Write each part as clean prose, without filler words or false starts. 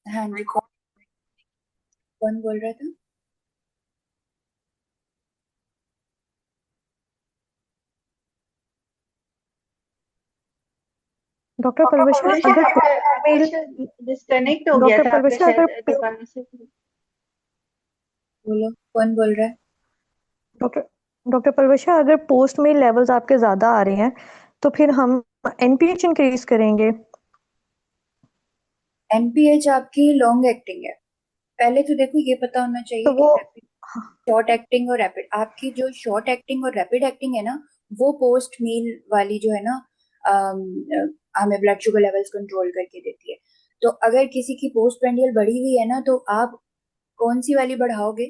हाँ जी, कौन कौन बोल रहा था? डॉक्टर पापा परविशा परवरिश अगर आपका मेल डिस्कनेक्ट हो गया डॉक्टर था आपका परविशा अगर शायद दोबारा से। बोलो, कौन बोल रहा है? डॉक्टर डॉक्टर परविशा अगर पोस्ट मेल लेवल्स आपके ज़्यादा आ रहे हैं तो फिर हम एनपीएच इंक्रीज करेंगे। एनपीएच आपकी लॉन्ग एक्टिंग है। पहले तो देखो ये पता होना चाहिए तो कि वो रैपिड, शॉर्ट एक्टिंग और रैपिड, आपकी जो शॉर्ट एक्टिंग और रैपिड एक्टिंग है ना, वो पोस्ट मील वाली जो है ना, अम, हमें ब्लड शुगर लेवल्स कंट्रोल करके देती है। तो अगर किसी की पोस्ट प्रेंडियल बढ़ी हुई है ना, तो आप कौन सी वाली बढ़ाओगे?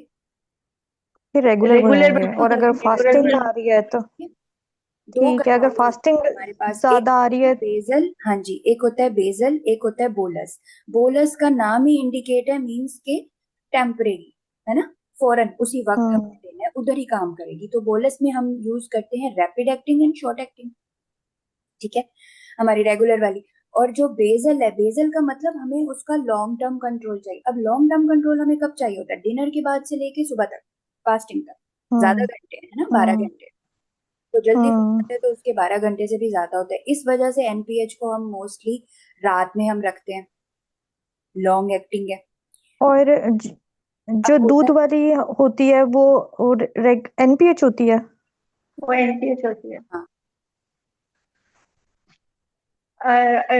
फिर रेगुलर रेगुलर बढ़ाएंगे, और बढ़ाओगे, अगर रेगुलर फास्टिंग आ बढ़ाओगे। रही है तो दो ठीक है। अगर कंट्रोल होते फास्टिंग हैं हमारे पास, एक ज़्यादा आ रही है। बेजल, हाँ जी, एक होता है बेजल, एक होता है बोलस। बोलस का नाम ही इंडिकेट है, मींस के टेम्परेरी, है ना, फौरन उसी वक्त हम्म हमें देना है, उधर ही काम करेगी। तो बोलस में हम यूज करते हैं rapid acting and short acting, ठीक है, हमारी रेगुलर वाली। और जो बेजल है, बेजल का मतलब हमें उसका लॉन्ग टर्म कंट्रोल चाहिए। अब लॉन्ग टर्म कंट्रोल हमें कब चाहिए होता है? डिनर के बाद से लेके सुबह तक, फास्टिंग तक। ज्यादा हम्म घंटे है ना, 12 हम्म घंटे। तो जल्दी पक हम्म जाते हैं तो उसके 12 घंटे से भी ज्यादा होता है। इस वजह से एनपीएच को हम मोस्टली रात में हम रखते हैं, लॉन्ग एक्टिंग है। और जो अब होता दूध है, वाली होती है वो एनपीएच होती है। वो एनपीएच होती है, हाँ।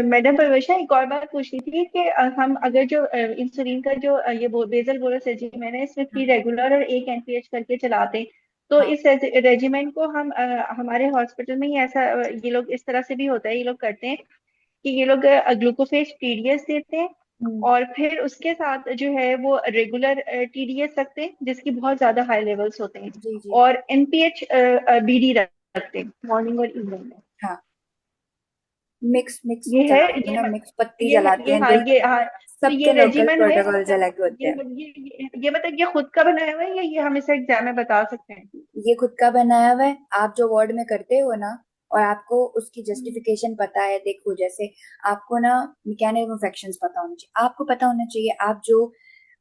मैडम परवेशा, एक और बात पूछनी थी कि हम अगर जो इंसुलिन का जो ये बेजल बोरस रेजिमेंट है, इसमें 3 रेगुलर और 1 एनपीएच करके चलाते हैं। तो हाँ इस रेजिमेंट को हम हमारे हॉस्पिटल में ही ऐसा ये लोग इस तरह से भी होता है, ये लोग करते हैं कि ये लोग ग्लूकोफेज टीडीएस देते हैं, और फिर उसके साथ जो है वो रेगुलर टीडीएस रखते हैं जिसकी बहुत ज्यादा हाई लेवल्स होते हैं, जी जी, और एनपीएच बीडी रखते हैं मॉर्निंग और इवनिंग में। हाँ, मिक्स मिक्स ये है चलाते हैं ये ना, मिक्स पत्ती ये है जलाते ये हैं हाँ दिल। ये हाँ तो ये सबके लोकल रेजिमेंट है प्रोटोकॉल्स मतलब अलग होते हैं। ये मतलब ये खुद का बनाया हुआ है या ये हम इसे एग्जाम में बता सकते हैं? ये खुद का बनाया हुआ है, आप जो वार्ड में करते हो ना, और आपको उसकी हम्म, जस्टिफिकेशन पता है। देखो, जैसे आपको ना मैकेनिज्म ऑफ एक्शंस पता होना चाहिए, आपको पता होना चाहिए आप जो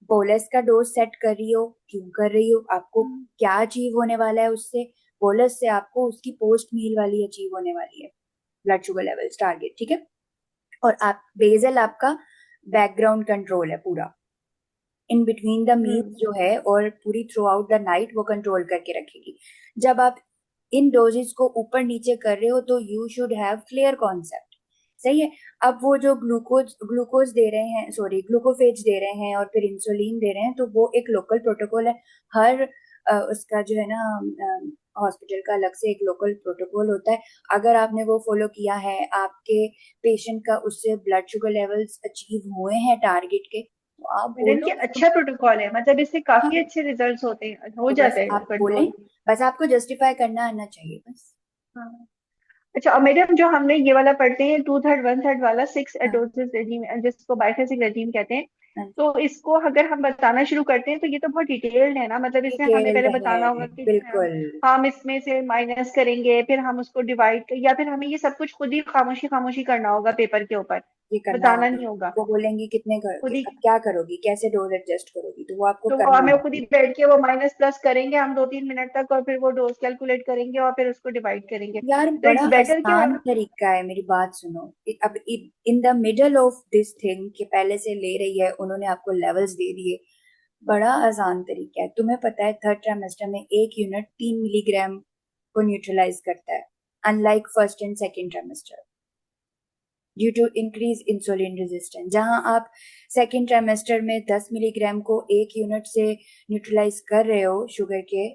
बोलस का डोज सेट कर रही हो, क्यों कर रही हो, आपको हम्म, क्या अचीव होने वाला है उससे। बोलस से आपको उसकी पोस्ट मील वाली अचीव होने वाली है, ब्लड शुगर लेवल्स टारगेट, ठीक है। और आप बेजल आपका बैकग्राउंड कंट्रोल है पूरा, इन बिटवीन द मील्स हम्म। जो है, और पूरी थ्रू आउट द नाइट वो कंट्रोल करके रखेगी। जब आप इन डोजेस को ऊपर नीचे कर रहे हो तो you should have clear concept, सही है। अब वो जो ग्लूकोज ग्लूकोज दे रहे हैं, सॉरी ग्लूकोफेज दे रहे हैं और फिर इंसुलिन दे रहे हैं, तो वो एक लोकल प्रोटोकॉल है। हर उसका जो है ना, हॉस्पिटल का अलग से एक लोकल प्रोटोकॉल होता है। अगर आपने वो फॉलो किया है, आपके पेशेंट का उससे ब्लड शुगर लेवल्स अचीव हुए हैं टारगेट के, तो आप मैडम बोलो ये उसको। अच्छा प्रोटोकॉल है, मतलब इससे हाँ, काफी अच्छे रिजल्ट्स होते हैं, हो तो बस जाते हैं आप बोलें, कंट्रोल। बस आपको जस्टिफाई करना आना चाहिए बस। हाँ। अच्छा, और मैडम जो हमने ये वाला पढ़ते हैं 2/3 1/3 वाला 6 डोजेस रेजीम जिसको बाइफेसिक रेजीम कहते हैं, हाँ, तो इसको अगर हम बताना शुरू करते हैं तो ये तो बहुत डिटेल्ड है ना, मतलब इसमें हमें डिटेल्ड पहले है, बताना होगा कि जो है बिल्कुल। हम इसमें से माइनस करेंगे, फिर हम उसको डिवाइड कर, या फिर हमें ये सब कुछ खुद ही खामोशी खामोशी करना होगा पेपर के ऊपर, ये करना बताना होगा। नहीं होगा। वो बोलेंगे कितने खुद ही अब क्या करोगी, कैसे डोज एडजस्ट करोगी, तो वो आपको तो वो करना हमें खुद ही होगा। बैठ के वो माइनस प्लस करेंगे हम 2-3 मिनट तक, और फिर वो डोज कैलकुलेट करेंगे और फिर उसको डिवाइड करेंगे, यार तो बड़ा इट्स बेटर कि आसान हम। तरीका है, मेरी बात सुनो। अब in the middle of this thing के पहले से ले रही है, उन्होंने आपको लेवल्स दे दिए। बड़ा आसान तरीका है, तुम्हें पता है थर्ड ट्राइमेस्टर में 1 यूनिट 3 मिलीग्राम को न्यूट्रलाइज करता है, unlike first and second trimester, due to increase insulin resistance. जहां आप सेकेंड ट्राइमेस्टर में 10 मिलीग्राम को 1 यूनिट से न्यूट्रलाइज कर रहे हो शुगर के,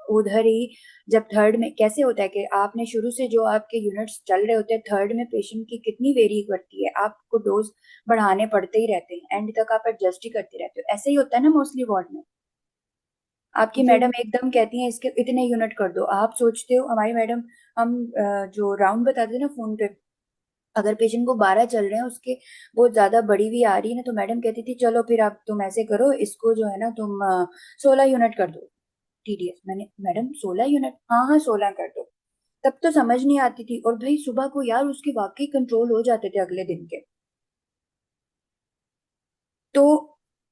उधर ही जब थर्ड में कैसे होता है कि आपने शुरू से जो आपके यूनिट्स चल रहे होते हैं, थर्ड में पेशेंट की कितनी वेरी करती है, आपको डोज बढ़ाने पड़ते ही रहते हैं, एंड तक आप एडजस्ट ही करते रहते हो। ऐसे ही होता है ना मोस्टली वार्ड में। आपकी जी। मैडम एकदम कहती हैं इसके इतने यूनिट कर दो, आप सोचते हो हमारी मैडम, हम जो राउंड बताते थे ना फोन पे, अगर पेशेंट को 12 चल रहे हैं, उसके बहुत ज्यादा बड़ी हुई आ रही है ना, तो मैडम कहती थी चलो फिर आप तुम ऐसे करो, इसको जो है ना तुम 16 यूनिट कर दो टीडीएस। मैंने, मैडम 16 यूनिट? हाँ हाँ 16 कर दो। तब तो समझ नहीं आती थी, और भाई सुबह को यार उसके वाकई कंट्रोल हो जाते थे अगले दिन के। तो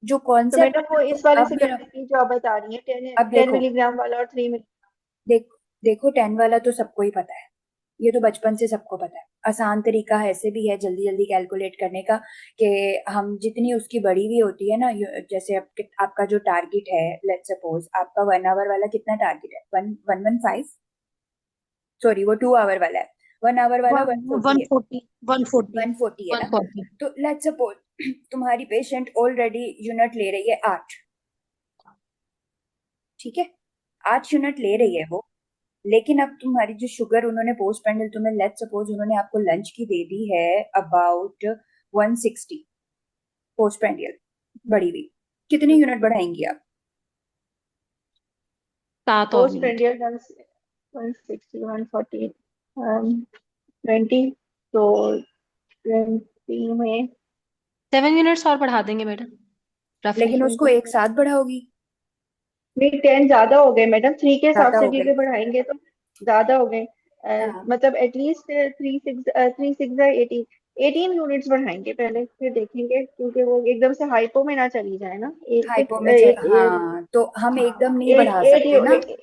जो तो कॉन्सेप्ट मैडम है वो वो इस वाले अब सिगरेट की जो आप बता रही हैं, टेन अब टेन देखो, मिलीग्राम वाला और 3 मिली। देखो देखो 10 वाला तो सबको ही पता है, ये तो बचपन से सबको पता है। आसान तरीका ऐसे भी है जल्दी जल्दी कैलकुलेट करने का, कि हम जितनी उसकी बड़ी हुई होती है ना, जैसे आपका जो टारगेट है, लेट्स सपोज आपका 1 आवर वाला कितना टारगेट है, 115, सॉरी वो 2 आवर वाला है, 1 आवर वाला वन 140 वन है, फोर्टी 140 140 है वन ना। फोर्टी तो लेट्स सपोज तुम्हारी पेशेंट ऑलरेडी यूनिट ले रही है 8, ठीक है, 8 यूनिट ले रही है वो, लेकिन अब तुम्हारी जो शुगर उन्होंने पोस्ट पेंडल तुम्हें, लेट्स सपोज उन्होंने आपको लंच की दे दी है अबाउट 160 पोस्ट पेंडियल बड़ी हुई, कितने यूनिट बढ़ाएंगी आप? 7 और पोस्ट मिनट। प्रेंडियल 160 140 20, तो 20 में 7 मिनट्स और बढ़ा देंगे मैडम, रफली। लेकिन उसको 20 एक साथ बढ़ाओगी? नहीं, 10 ज्यादा हो गए मैडम, 3 के हिसाब ज्यादा से हो भी गए। बढ़ाएंगे तो ज्यादा हो गए। हाँ, मतलब एटलीस्ट 3 6 18 18 यूनिट्स बढ़ाएंगे पहले, फिर देखेंगे, क्योंकि वो एकदम से हाइपो में ना चली जाए ना। हाइपो में हाँ, तो हम एकदम नहीं एट बढ़ा एट सकते ना, एट कि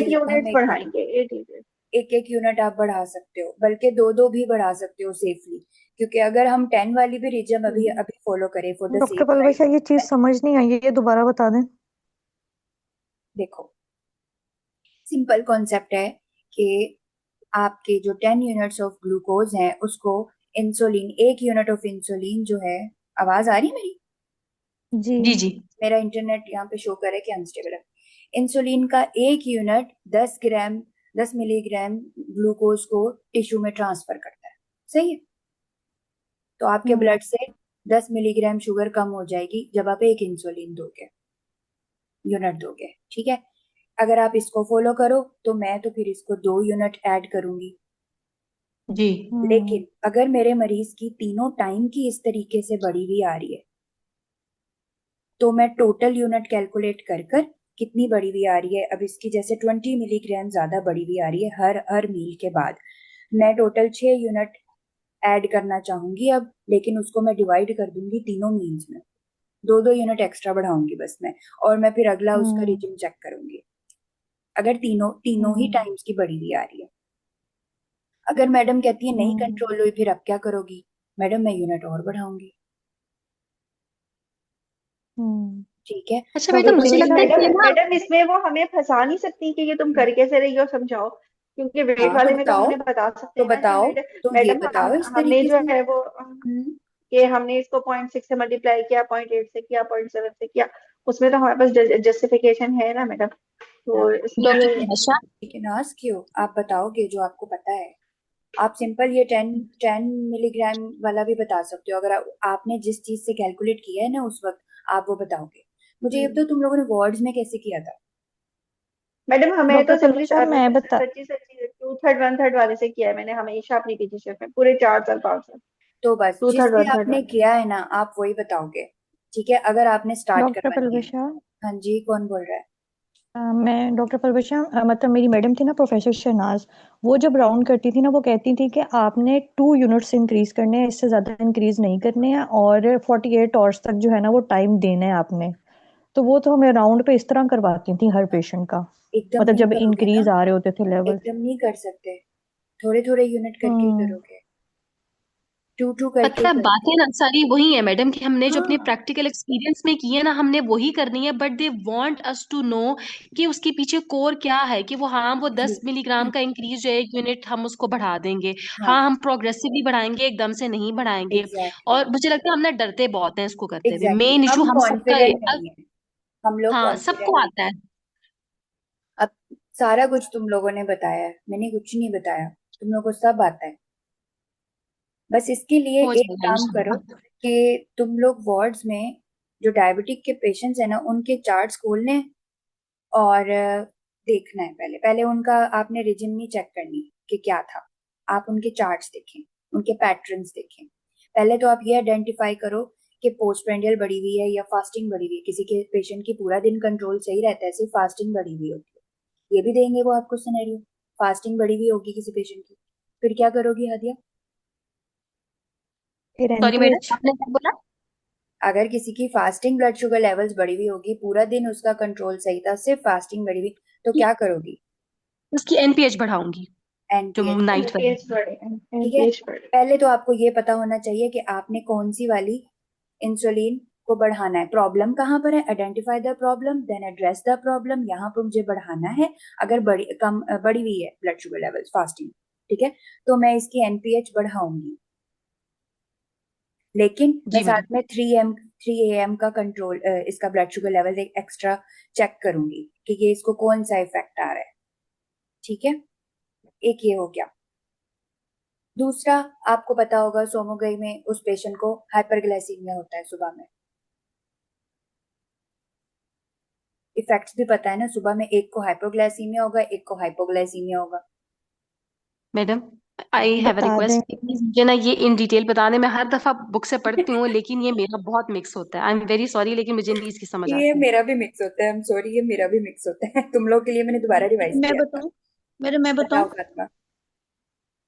हम यूनिट्स एकदम बढ़ाएंगे, 8 यूनिट। एक एक यूनिट आप बढ़ा सकते हो, बल्कि दो दो भी बढ़ा सकते हो सेफली, क्योंकि अगर हम 10 वाली भी रिजम अभी अभी फॉलो करें for the doctor safe side. Palwasha, ये चीज समझ नहीं आई, ये दोबारा बता दें। देखो, सिंपल कॉन्सेप्ट है कि आपके जो 10 यूनिट्स ऑफ ग्लूकोज हैं उसको इंसुलिन, 1 यूनिट ऑफ इंसुलिन जो है, आवाज आ रही है मेरी? जी। जी जी। मेरा इंटरनेट यहाँ पे शो करे कि अनस्टेबल है। इंसुलिन का 1 यूनिट 10 ग्राम, 10 मिलीग्राम ग्लूकोज को टिश्यू में ट्रांसफर करता है, सही है? तो आपके हम्म। ब्लड से 10 मिलीग्राम शुगर कम हो जाएगी जब आप एक इंसुलिन दोगे, यूनिट दोगे, ठीक है। अगर आप इसको फॉलो करो तो मैं तो फिर इसको 2 यूनिट ऐड करूंगी। जी। लेकिन अगर मेरे मरीज की तीनों टाइम की इस तरीके से बढ़ी हुई आ रही है, तो मैं टोटल यूनिट कैलकुलेट कर कर कितनी बढ़ी हुई आ रही है, अब इसकी जैसे 20 मिलीग्राम ज्यादा बढ़ी हुई आ रही है हर हर मील के बाद, मैं टोटल 6 यूनिट ऐड करना चाहूंगी अब, लेकिन उसको मैं डिवाइड कर दूंगी तीनों मील्स में, दो दो यूनिट एक्स्ट्रा बढ़ाऊंगी बस मैं, और मैं फिर अगला उसका हम्म। रिजिम चेक करूंगी, अगर तीनों तीनों ही हम्म। टाइम्स की बढ़ी हुई आ रही है। अगर मैडम कहती है नहीं हम्म। कंट्रोल हुई, फिर अब क्या करोगी? मैडम मैं यूनिट और बढ़ाऊंगी, हम्म। अच्छा ठीक है। डॉक्टर मैडम, क्योंकि मुझे पलवैशा, लगता है मैडम कि ना। मैडम इसमें वो हमें फंसा नहीं सकती कि ये तुम कर कैसे रही हो, समझाओ, क्योंकि वेट हाँ तो वाले में तो बताओ, हमने बता सकते तो हैं ना कि बताओ, तो ये मैडम बताओ इस हमने तरीके जो से। है वो हम्म। कि हमने इसको 0.6 से मल्टीप्लाई किया, 0.8 से किया, 0.7 से किया, उसमें तो हमारे पास जस्टिफिकेशन है ना मैडम, हाँ, तो डॉक्टर इसलिए। प्रभाषा। लेकिन आस्क क्यों, आप बताओगे जो आपको पता है। आप सिंपल ये 10 मिलीग्राम वाला भी बता सकते हो, अगर आपने जिस चीज से कैलकुलेट किया है ना उस वक्त, आप वो बताओगे मुझे। ये तो तुम लोगों ने वार्ड्स में कैसे किया था? मैडम हमें डॉक्टर तो सिंपली पलवैशा, मैं बता। सच्ची सच्ची 2/3 1/3 वाले से किया है मैंने, हमेशा अपनी पीजीशिप में पूरे 4 साल 5 साल तो बस 2/3 जिससे 1/3 आपने वाले। किया है ना आप वही बताओगे, ठीक है। अगर आपने स्टार्ट डॉक्टर करवानी है। पलवैशा, हाँ जी, कौन बोल रहा है? मैं डॉक्टर पलवैशा, मतलब मेरी मैडम थी ना, प्रोफेसर शहनाज, वो जब राउंड करती थी ना, वो कहती थी कि आपने 2 यूनिट्स इंक्रीज करने हैं, इससे ज्यादा इंक्रीज नहीं करने हैं, और 48 आवर्स तक जो है ना वो टाइम देना है आपने। तो वो तो हमें राउंड पे इस तरह करवाती थी हर पेशेंट का, एकदम मतलब नहीं जब करोगे ना, इंक्रीज आ रहे होते थे लेवल। एकदम नहीं कर सकते, थोड़े थोड़े यूनिट करके ही हम्म। करोगे, टू टू करके पता ही है, करोगे। बातें ना सारी वही है मैडम, कि हमने जो अपने हाँ, प्रैक्टिकल एक्सपीरियंस में की है ना, हमने वही करनी है, but they want us to know कि उसके पीछे कोर क्या है, कि वो हाँ वो जी, 10 मिलीग्राम का इंक्रीज जो है 1 यूनिट हम उसको बढ़ा देंगे। हाँ, हाँ, हम प्रोग्रेसिवली बढ़ाएंगे, एकदम से नहीं बढ़ाएंगे। एग्जैक्टली, और मुझे लगता है हम ना डरते बहुत हैं इसको करते हुए, एग्जैक्टली मेन इशू हम हम सबका कॉन्फिडेंट नहीं है, हम लोग हाँ, कॉन्फिडेंट सबको नहीं। आता है। अब सारा कुछ तुम लोगों ने बताया है, मैंने कुछ नहीं बताया, तुम लोगों को सब आता है। बस इसके लिए हो एक जाएगा काम करो इंशाल्लाह। कि तुम लोग वार्ड्स में जो डायबिटिक के पेशेंट्स है ना उनके चार्ट्स खोलने हैं, और देखना है, पहले पहले उनका आपने रिजिम चेक करनी कि क्या था, आप उनके चार्ट्स देखें, उनके पैटर्न्स देखें। पहले तो आप ये आइडेंटिफाई करो कि पोस्ट प्रेंडियल बढ़ी हुई है या फास्टिंग बढ़ी हुई है, किसी के पेशेंट की पूरा दिन कंट्रोल सही रहता है, सिर्फ फास्टिंग बढ़ी हुई होती है, ये भी देंगे वो आपको सिनेरियो, फास्टिंग बढ़ी हुई होगी किसी पेशेंट की, फिर क्या करोगी हादिया? सॉरी फिर मैडम, एनपीएच। आपने क्या बोला? अगर किसी की फास्टिंग ब्लड शुगर लेवल्स बढ़ी हुई होगी, पूरा दिन उसका कंट्रोल सही था, सिर्फ फास्टिंग बढ़ी हुई, तो क्या करोगी? उसकी एनपीएच बढ़ाऊंगी जो एनपीएच। नाइट वाली। एनपीएच बढ़े, ठीक है, एनपीएच बढ़े। पहले तो आपको ये पता होना चाहिए कि आपने कौन सी वाली इंसुलिन को बढ़ाना है, प्रॉब्लम कहाँ पर है, identify the problem, then address the problem, यहाँ पर मुझे बढ़ाना है। अगर बढ़ी हुई है ब्लड शुगर लेवल्स फास्टिंग, ठीक है, तो मैं इसकी एनपीएच बढ़ाऊंगी, लेकिन मैं जी साथ मैडम। में 3 AM का कंट्रोल, इसका ब्लड शुगर लेवल एक एक्स्ट्रा चेक करूंगी कि ये इसको कौन सा इफेक्ट आ रहा है। ठीक है, एक ये हो गया। दूसरा, आपको पता होगा सोमोगई में उस पेशेंट को हाइपरग्लाइसीमिया होता है सुबह में। इफेक्ट्स भी पता है ना, सुबह में एक को हाइपोग्लाइसीमिया होगा, एक को हाइपोग्लाइसीमिया होगा। मैडम आई हैव अ बता दें। रिक्वेस्ट, प्लीज मुझे ना ये इन डिटेल बता दें। मैं हर दफा बुक से पढ़ती हूँ लेकिन ये मेरा बहुत मिक्स होता है। आई एम वेरी सॉरी, लेकिन मुझे नहीं इसकी समझ ये आती। मेरा भी मिक्स होता है, आई एम सॉरी, ये मेरा भी मिक्स होता है। तुम लोग के लिए मैंने दोबारा रिवाइज मैं किया था। बताऊं, मैं बताओ बताऊं, फातिमा।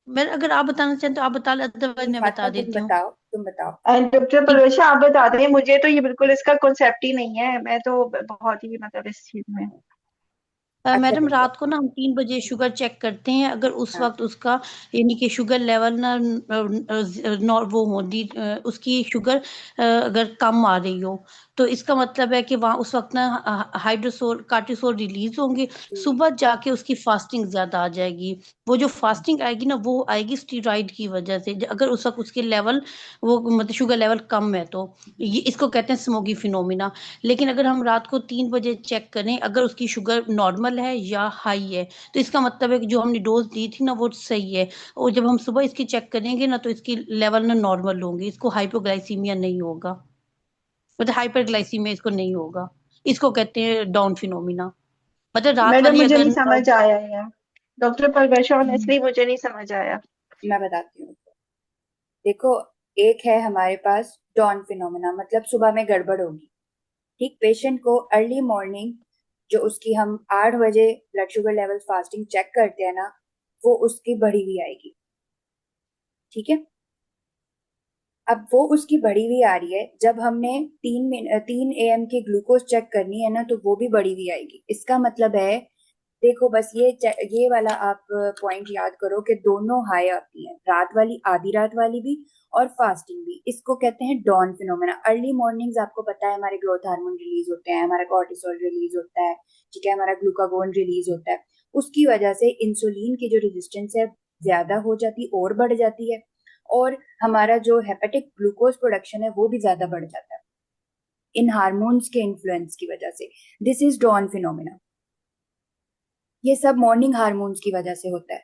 मैं अगर आप बताना चाहें तो आप बता, अदरवाइज नहीं मैं फातिमा, बता तुम देती हूँ। बताओ, तुम बताओ। डॉक्टर परवेशा आप बता दें, मुझे तो ये बिल्कुल इसका कॉन्सेप्ट ही नहीं है, मैं तो बहुत ही मतलब इस चीज में। अच्छा मैडम देखो। रात को ना हम 3 बजे शुगर चेक करते हैं, अगर उस हाँ। वक्त उसका यानी कि शुगर लेवल ना वो हो उसकी शुगर अगर कम आ रही हो, तो इसका मतलब है कि वहाँ उस वक्त ना हाइड्रोसोल कार्टिसोल रिलीज होंगे। जी। सुबह जाके उसकी फास्टिंग ज्यादा आ जाएगी। वो जो फास्टिंग आएगी ना, वो आएगी स्टीरॉइड की वजह से, अगर उस वक्त उसके लेवल वो मतलब शुगर लेवल कम है तो। ये इसको कहते हैं स्मोगी फिनोमिना। लेकिन अगर हम रात को 3 बजे चेक करें, अगर उसकी शुगर नॉर्मल है या हाई है, तो इसका मतलब है कि जो हमने डोज दी थी ना वो सही है। और जब हम सुबह इसकी चेक करेंगे ना, तो इसकी लेवल ना नॉर्मल होंगी, इसको हाइपोग्लाइसीमिया नहीं होगा, मतलब हाइपरग्लाइसीमिया इसको नहीं होगा। इसको कहते हैं डाउन फिनोमिना। मतलब रात मैडम वाली मुझे अगर नहीं समझ आया यार, डॉक्टर परवेश, हम्म, ऑनेस्टली मुझे नहीं समझ आया। मैं बताती हूँ। देखो, एक है हमारे पास डॉन फिनोमेना, मतलब सुबह में गड़बड़ होगी। ठीक, पेशेंट को अर्ली मॉर्निंग जो उसकी हम 8 बजे blood sugar level fasting check करते हैं ना, वो उसकी बढ़ी हुई आएगी। ठीक है, अब वो उसकी बढ़ी हुई आ रही है, जब हमने 3 AM की ग्लूकोज चेक करनी है ना, तो वो भी बढ़ी हुई आएगी। इसका मतलब है, देखो बस ये वाला आप पॉइंट याद करो कि दोनों हाई आती हैं, रात वाली, आधी रात वाली भी, और फास्टिंग भी। इसको कहते हैं डॉन फिनोमेना। अर्ली मॉर्निंग्स आपको पता है हमारे ग्रोथ हार्मोन रिलीज होते हैं, हमारा कॉर्टिसोल रिलीज होता है, ठीक है, हमारा ग्लूकागोन रिलीज होता है। उसकी वजह से इंसुलिन की जो रेजिस्टेंस है ज्यादा हो जाती, और बढ़ जाती है, और हमारा जो हेपेटिक ग्लूकोज प्रोडक्शन है वो भी ज्यादा बढ़ जाता है इन हार्मोन्स के इन्फ्लुएंस की वजह से। This is dawn phenomena. ये सब मॉर्निंग हार्मोन्स की वजह से होता है।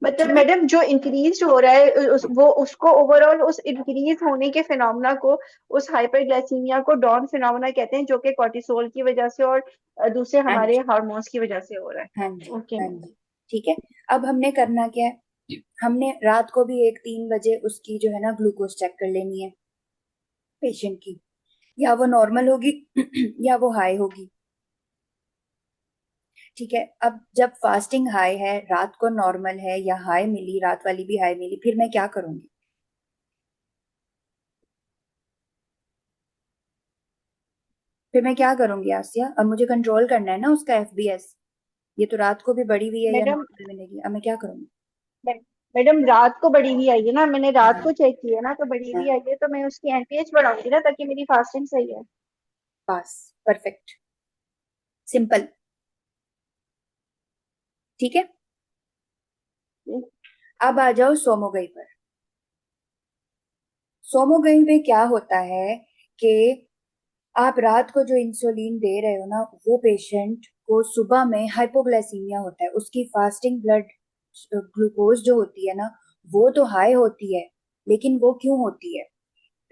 मतलब ठीक है, मैडम जो इंक्रीज हो रहा है वो उसको ओवरऑल उस इंक्रीज होने के फिनोमेना को, उस हाइपरग्लाइसीमिया को डॉन फिनोमेना कहते हैं, जो कि कॉर्टिसोल की वजह से और दूसरे हाँ हमारे जी, हार्मोन्स की वजह से हो रहा हाँ है। जी, ओके हाँ मैम। जी। ठीक है, अब हमने करना क्या है, हमने रात को भी एक 3 बजे उसकी जो है ना ग्लूकोज चेक कर लेनी है पेशेंट की, या वो नॉर्मल होगी या वो हाई होगी। ठीक है, अब जब फास्टिंग हाई है, रात को नॉर्मल है या हाई मिली, रात वाली भी हाई मिली, फिर मैं क्या करूंगी? फिर मैं क्या करूंगी आसिया? अब मुझे कंट्रोल करना है ना उसका एफबीएस। ये तो रात को भी बढ़ी हुई है या मैडम, नॉर्मल मिलेगी, अब मैं क्या करूंगी? मैडम रात को बढ़ी हुई आई है ना, मैंने रात हाँ, को चेक किया ना, तो बढ़ी हुई हाँ, आई है, तो मैं उसकी एनपीएच बढ़ाऊंगी ना, ताकि मेरी फास्टिंग सही है। पास, परफेक्ट, सिंपल। ठीक है, अब आ जाओ सोमोगई पर। सोमोगई में क्या होता है कि आप रात को जो इंसुलिन दे रहे हो ना, वो पेशेंट को सुबह में हाइपोग्लाइसीमिया होता है, उसकी फास्टिंग ब्लड ग्लूकोज जो होती है ना, वो तो हाई होती है। लेकिन वो क्यों होती है?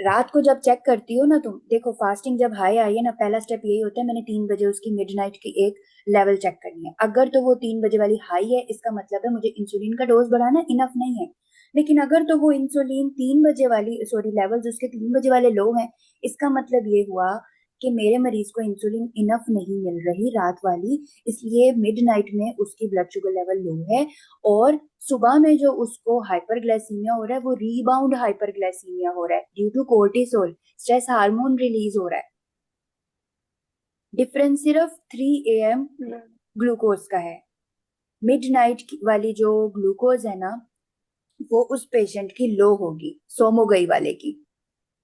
रात को जब चेक करती हो ना तुम, देखो फास्टिंग जब हाई आई है ना, पहला स्टेप यही होता है, मैंने 3 बजे उसकी मिडनाइट की एक लेवल चेक करनी है। अगर तो वो 3 बजे वाली हाई है, इसका मतलब है मुझे इंसुलिन का डोज बढ़ाना इनफ नहीं है। लेकिन अगर तो वो इंसुलिन 3 बजे वाली, सॉरी, लेवल्स उसके 3 बजे वाले लो हैं, इसका मतलब ये हुआ कि मेरे मरीज को इंसुलिन इनफ नहीं मिल रही रात वाली, इसलिए मिडनाइट में उसकी ब्लड शुगर लेवल लो है, और सुबह में जो उसको हाइपरग्लाइसीमिया हो रहा है वो रीबाउंड हाइपरग्लाइसीमिया हो रहा है due to cortisol, stress hormone release हो रहा है। डिफरेंस सिर्फ 3 AM ग्लूकोज का है। मिडनाइट वाली जो ग्लूकोज है ना वो उस पेशेंट की लो होगी, सोमोगई वाले की।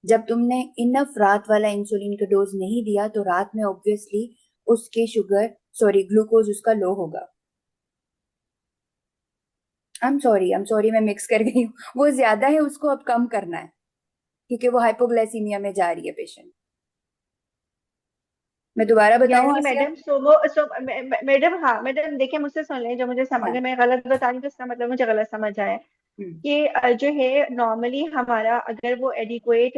जब तुमने इनफ रात वाला इंसुलिन का डोज नहीं दिया तो रात में ऑब्वियसली उसके ग्लूकोज उसका लो होगा। आई एम सॉरी मैं मिक्स कर गई हूँ, वो ज्यादा है उसको अब कम करना है क्योंकि वो हाइपोग्लाइसीमिया में जा रही है पेशेंट। मैं दोबारा बताऊं यानी आसिया? मैडम मैडम, हाँ मैडम देखिए, मुझसे सुन लें, जो मुझे समझ हाँ। में गलत बता रही तो इसका मतलब मुझे गलत समझ आया कि जो है नॉर्मली हमारा अगर वो एडिक्वेट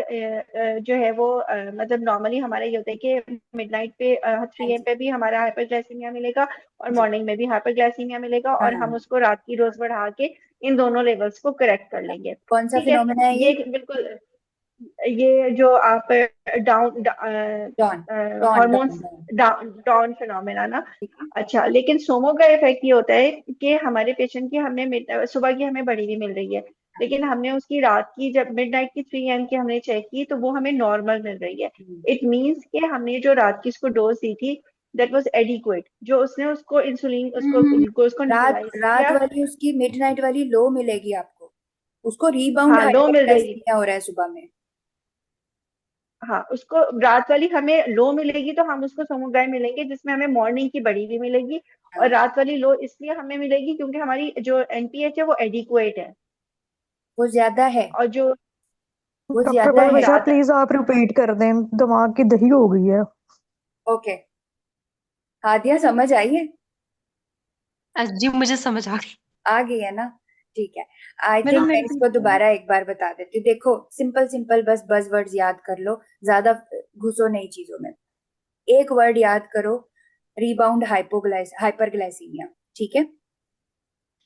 जो है वो मतलब नॉर्मली हमारा ये होता है कि मिडनाइट पे हाँ 3 AM जी। पे भी हमारा हाइपरग्लाइसीमिया मिलेगा और जी। मॉर्निंग में भी हाइपरग्लाइसीमिया मिलेगा, और हम हाँ। उसको रात की डोज बढ़ा के इन दोनों लेवल्स को करेक्ट कर लेंगे। कौन सा ठीक है, फिनोमेना है ये ये? बिल्कुल, ये जो आप down dawn dawn dawn hormones dawn. Down phenomena ना। ठीक है। अच्छा, लेकिन सोमो का इफेक्ट ये होता है कि हमारे पेशेंट की सुबह की हमें बढ़ी हुई मिल रही है, लेकिन हमने उसकी रात की जब मिडनाइट की 3 AM की हमने चेक की तो वो हमें नॉर्मल मिल रही है। इट मीन्स कि हमने जो रात की उसको डोज दी थी दैट वाज एडिक्वेट, जो उसने उसको इंसुलिन उसको हम्म, ग्लूकोज को रात न्यूट्रलाइज रात किया। वाली उसकी मिडनाइट वाली लो मिलेगी आपको, उसको रीबाउंड हाँ, लो मिल रही है। हाइपरग्लाइसीमिया हो रहा है सुबह में। हाँ, उसको रात वाली हमें लो मिलेगी तो हम उसको सोमोग्राम मिलेंगे जिसमें हमें मॉर्निंग की बढ़ी हुई मिलेगी, और हाँ रात वाली लो इसलिए हमें मिलेगी क्योंकि हमारी जो एनपीएच है वो एडिक्वेट है, वो ज्यादा है, और जो वो डॉक्टर ज्यादा है। परविशा ज्यादा। प्लीज आप रिपीट कर दें, दिमाग की दही हो गई है। ओके, हादिया समझ आई है? जी मुझे समझ आ गई। आ गई है ना? ठीक है। आई मैडम थिंक मैं मैं इसको दोबारा एक बार बता देती हूँ। देखो सिंपल सिंपल बस वर्ड्स याद कर लो, ज्यादा घुसो नहीं चीजों में। एक वर्ड याद करो, रीबाउंड हाइपरग्लाइसीमिया। ठीक है,